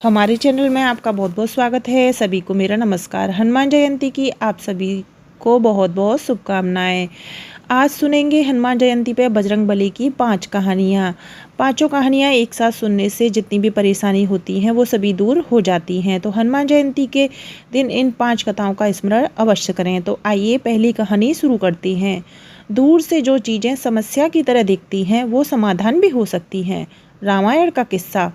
हमारे चैनल में आपका बहुत बहुत स्वागत है। सभी को मेरा नमस्कार। हनुमान जयंती की आप सभी को बहुत बहुत शुभकामनाएं। आज सुनेंगे हनुमान जयंती पे बजरंगबली की 5 कहानियाँ। पांचों कहानियाँ एक साथ सुनने से जितनी भी परेशानी होती हैं वो सभी दूर हो जाती हैं। तो हनुमान जयंती के दिन इन 5 कथाओं का स्मरण अवश्य करें। तो आइए पहली कहानी शुरू करती हैं। दूर से जो चीज़ें समस्या की तरह दिखती हैं वो समाधान भी हो सकती हैं। रामायण का किस्सा।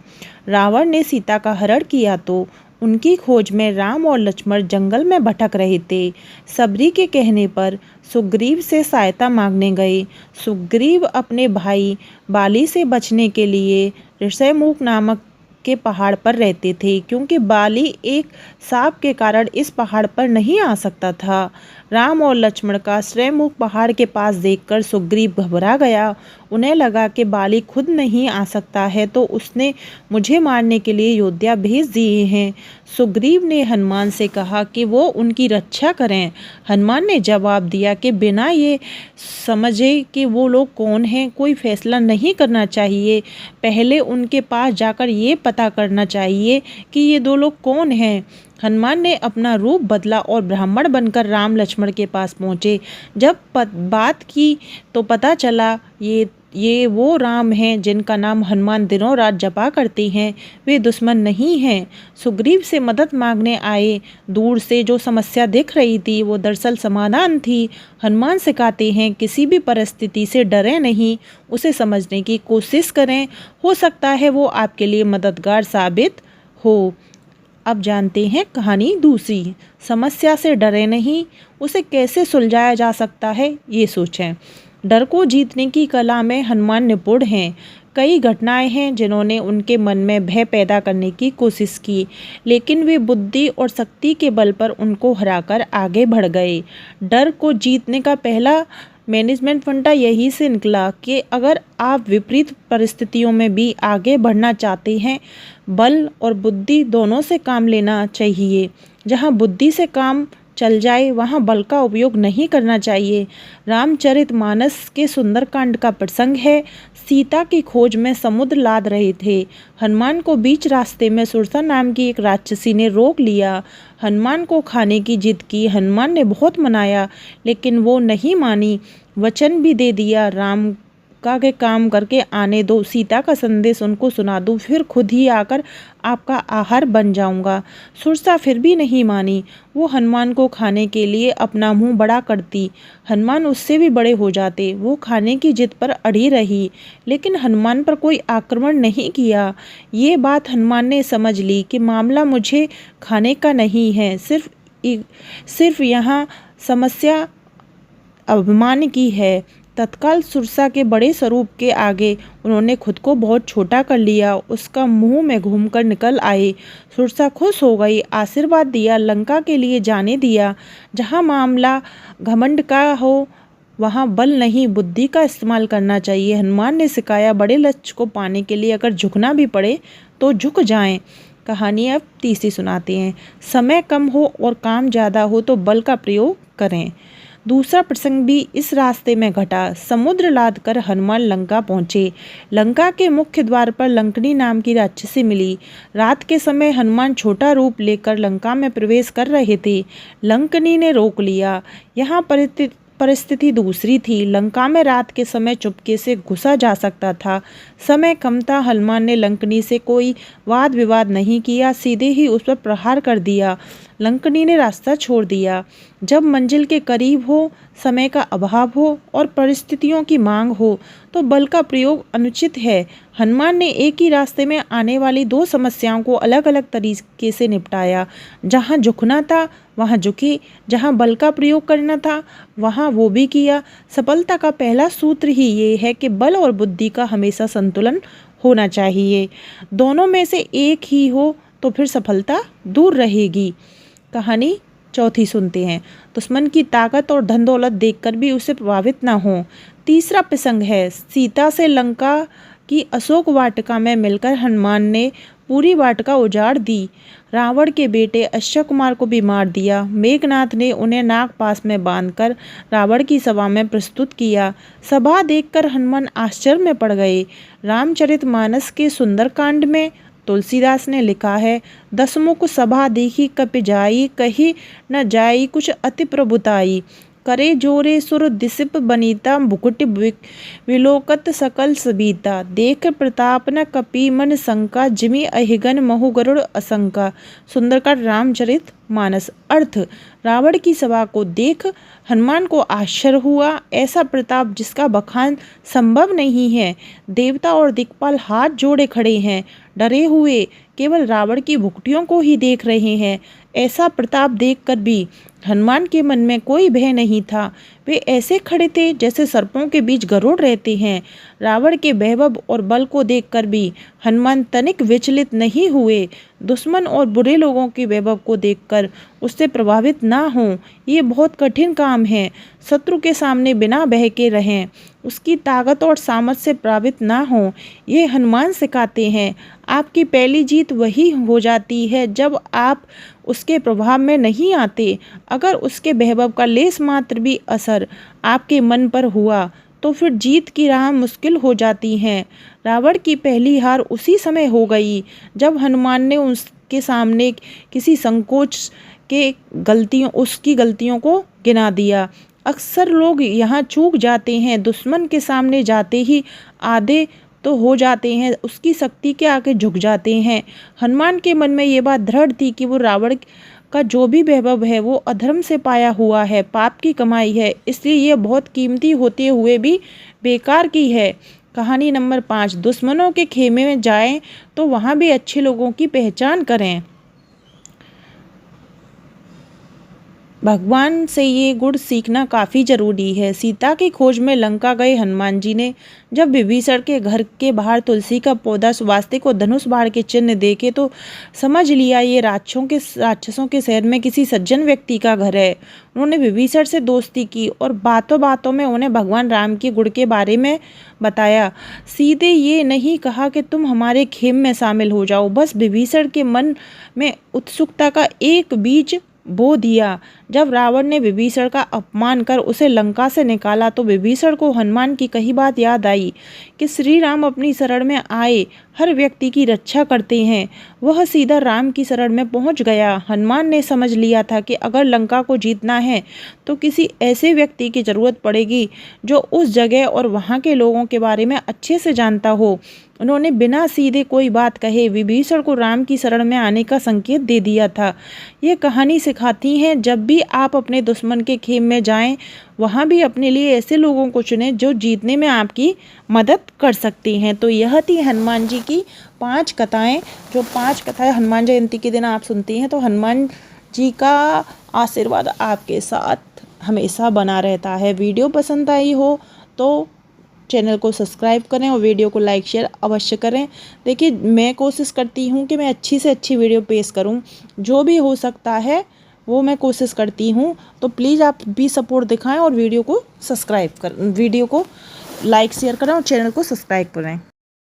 रावण ने सीता का हरण किया तो उनकी खोज में राम और लक्ष्मण जंगल में भटक रहे थे। सबरी के कहने पर सुग्रीव से सहायता मांगने गए। सुग्रीव अपने भाई बाली से बचने के लिए ऋषयमुख नामक के पहाड़ पर रहते थे, क्योंकि बाली एक सांप के कारण इस पहाड़ पर नहीं आ सकता था। राम और लक्ष्मण का ऋषयमुख पहाड़ के पास देखकर सुग्रीव घबरा गया। उन्हें लगा कि बाली खुद नहीं आ सकता है तो उसने मुझे मारने के लिए योद्धा भेज दिए हैं। सुग्रीव ने हनुमान से कहा कि वो उनकी रक्षा करें। हनुमान ने जवाब दिया कि बिना ये समझे कि वो लोग कौन हैं कोई फैसला नहीं करना चाहिए। पहले उनके पास जाकर ये पता करना चाहिए कि ये दो लोग कौन हैं। हनुमान ने अपना रूप बदला और ब्राह्मण बनकर राम लक्ष्मण के पास पहुँचे। जब बात की तो पता चला ये वो राम हैं जिनका नाम हनुमान दिनों रात जपा करते हैं। वे दुश्मन नहीं हैं। सुग्रीव से मदद मांगने आए। दूर से जो समस्या दिख रही थी वो दरअसल समाधान थी। हनुमान सिखाते हैं किसी भी परिस्थिति से डरें नहीं, उसे समझने की कोशिश करें। हो सकता है वो आपके लिए मददगार साबित हो। अब जानते हैं कहानी दूसरी। समस्या से डरे नहीं, उसे कैसे सुलझाया जा सकता है ये सोचें। डर को जीतने की कला में हनुमान निपुण हैं। कई घटनाएं हैं जिन्होंने उनके मन में भय पैदा करने की कोशिश की, लेकिन वे बुद्धि और शक्ति के बल पर उनको हराकर आगे बढ़ गए। डर को जीतने का पहला मैनेजमेंट फंडा यही से निकला कि अगर आप विपरीत परिस्थितियों में भी आगे बढ़ना चाहते हैं, बल और बुद्धि दोनों से काम लेना चाहिए। जहां बुद्धि से काम चल जाए वहां बल का उपयोग नहीं करना चाहिए। रामचरितमानस के सुंदरकांड का प्रसंग है। सीता की खोज में समुद्र लाद रहे थे। हनुमान को बीच रास्ते में सुरसा नाम की एक राक्षसी ने रोक लिया। हनुमान को खाने की जिद की। हनुमान ने बहुत मनाया लेकिन वो नहीं मानी। वचन भी दे दिया, राम का के काम करके आने दो, सीता का संदेश उनको सुना दूं, फिर खुद ही आकर आपका आहार बन जाऊंगा। सुरसा फिर भी नहीं मानी। वो हनुमान को खाने के लिए अपना मुंह बड़ा करती। हनुमान उससे भी बड़े हो जाते। वो खाने की जिद पर अड़ी रही, लेकिन हनुमान पर कोई आक्रमण नहीं किया। ये बात हनुमान ने समझ ली कि मामला मुझे खाने का नहीं है, सिर्फ यहाँ समस्या अभिमान की है। तत्काल सुरसा के बड़े स्वरूप के आगे उन्होंने खुद को बहुत छोटा कर लिया। उसका मुंह में घूमकर निकल आए। सुरसा खुश हो गई, आशीर्वाद दिया, लंका के लिए जाने दिया। जहां मामला घमंड का हो वहां बल नहीं बुद्धि का इस्तेमाल करना चाहिए। हनुमान ने सिखाया बड़े लक्ष्य को पाने के लिए अगर झुकना भी पड़े तो झुक जाएं। कहानी अब तीसरी सुनाते हैं। समय कम हो और काम ज़्यादा हो तो बल का प्रयोग करें। दूसरा प्रसंग भी इस रास्ते में घटा। समुद्र लाद कर हनुमान लंका पहुंचे। लंका के मुख्य द्वार पर लंकनी नाम की राक्षसी मिली। रात के समय हनुमान छोटा रूप लेकर लंका में प्रवेश कर रहे थे। लंकनी ने रोक लिया। यहाँ परिस्थिति दूसरी थी। लंका में रात के समय चुपके से घुसा जा सकता था। समय कम था। हनुमान ने लंकनी से कोई वाद विवाद नहीं किया, सीधे ही उस पर प्रहार कर दिया। लंकनी ने रास्ता छोड़ दिया। जब मंजिल के करीब हो, समय का अभाव हो और परिस्थितियों की मांग हो तो बल का प्रयोग अनुचित है। हनुमान ने एक ही रास्ते में आने वाली दो समस्याओं को अलग अलग तरीके से निपटाया। जहां झुकना था वहां झुके, जहां बल का प्रयोग करना था वहां वो भी किया। सफलता का पहला सूत्र ही ये है कि बल और बुद्धि का हमेशा संतुलन होना चाहिए। दोनों में से एक ही हो तो फिर सफलता दूर रहेगी। कहानी चौथी सुनते हैं। दुश्मन की ताकत और धन दौलत देखकर भी उसे प्रभावित ना हो। तीसरा प्रसंग है। सीता से लंका की अशोक वाटिका में मिलकर हनुमान ने पूरी वाटिका उजाड़ दी। रावण के बेटे अक्षय कुमार को भी मार दिया। मेघनाथ ने उन्हें नागपाश में बांधकर रावण की सभा में प्रस्तुत किया। सभा देखकर हनुमान आश्चर्य में पड़ गए। रामचरितमानस के सुंदरकांड में तुलसीदास ने लिखा है, दसमुख सभा देखी कपि जाई, कही न जाई कुछ अति प्रभुताई। करे जोरे सुर दिसिप बनीता, मुकुट विलोकत सकल सबीता। देख प्रताप न कपि मन शंका, जिमि अहिगन महु गरुड़ असंका। सुंदरकांड रामचरित मानस। अर्थ, रावण की सभा को देख हनुमान को आश्चर्य हुआ। ऐसा प्रताप जिसका बखान संभव नहीं है। देवता और दिक्पाल हाथ जोड़े खड़े हैं, डरे हुए केवल रावण की भुखटियों को ही देख रहे हैं। ऐसा प्रताप देखकर भी हनुमान के मन में कोई भय नहीं था। वे ऐसे खड़े थे जैसे सर्पों के बीच गरुड़ रहते हैं। रावण के वैभव और बल को देखकर भी हनुमान तनिक विचलित नहीं हुए। दुश्मन और बुरे लोगों के वैभव को देखकर उससे प्रभावित ना हों, ये बहुत कठिन काम है। शत्रु के सामने बिना बहके रहें, उसकी ताकत और सामर्थ से प्रभावित ना हों, ये हनुमान सिखाते हैं। आपकी पहली जीत वही हो जाती है जब आप उसके प्रभाव में नहीं आते। अगर उसके वैभव का लेस मात्र भी असर आपके मन पर हुआ तो फिर जीत की राह मुश्किल हो जाती है। रावण की पहली हार उसी समय हो गई जब हनुमान ने उसके सामने किसी संकोच के उसकी गलतियों को गिना दिया। अक्सर लोग यहाँ चूक जाते हैं। दुश्मन के सामने जाते ही आधे तो हो जाते हैं, उसकी शक्ति के आगे झुक जाते हैं। हनुमान के मन में ये बात दृढ़ थी कि वो रावण का जो भी वैभव है वो अधर्म से पाया हुआ है, पाप की कमाई है, इसलिए ये बहुत कीमती होते हुए भी बेकार की है। कहानी नंबर 5, दुश्मनों के खेमे में जाएं तो वहाँ भी अच्छे लोगों की पहचान करें। भगवान से ये गुण सीखना काफ़ी ज़रूरी है। सीता की खोज में लंका गए हनुमान जी ने जब विभीषण के घर के बाहर तुलसी का पौधा स्वास्तिक और धनुष बाण के चिन्ह देखे तो समझ लिया ये राक्षसों के शहर में किसी सज्जन व्यक्ति का घर है। उन्होंने विभीषण से दोस्ती की और बातों बातों में उन्हें भगवान राम के गुण के बारे में बताया। सीधे ये नहीं कहा कि तुम हमारे खेम में शामिल हो जाओ। बस विभीषण के मन में उत्सुकता का एक बीज बो दिया। जब रावण ने विभीषण का अपमान कर उसे लंका से निकाला तो विभीषण को हनुमान की कही बात याद आई कि श्री राम अपनी शरण में आए हर व्यक्ति की रक्षा करते हैं। वह सीधा राम की शरण में पहुंच गया। हनुमान ने समझ लिया था कि अगर लंका को जीतना है तो किसी ऐसे व्यक्ति की जरूरत पड़ेगी जो उस जगह और वहां के लोगों के बारे में अच्छे से जानता हो। उन्होंने बिना सीधे कोई बात कहे विभीषण को राम की शरण में आने का संकेत दे दिया था। ये कहानी सिखाती है जब भी आप अपने दुश्मन के खेम में जाएं, वहाँ भी अपने लिए ऐसे लोगों को चुनें जो जीतने में आपकी मदद कर सकती हैं। तो यह थी हनुमान जी की 5 कथाएं, जो 5 कथाएं हनुमान जयंती के दिन आप सुनती हैं। तो हनुमान जी का आशीर्वाद आपके साथ हमेशा बना रहता है। वीडियो पसंद आई हो तो चैनल को सब्सक्राइब करें और वीडियो को लाइक शेयर अवश्य करें। देखिए, मैं कोशिश करती हूँ कि मैं अच्छी से अच्छी वीडियो पेश करूँ, जो भी हो सकता है वो मैं कोशिश करती हूँ। तो प्लीज़ आप भी सपोर्ट दिखाएं और वीडियो को लाइक शेयर करें और चैनल को सब्सक्राइब करें।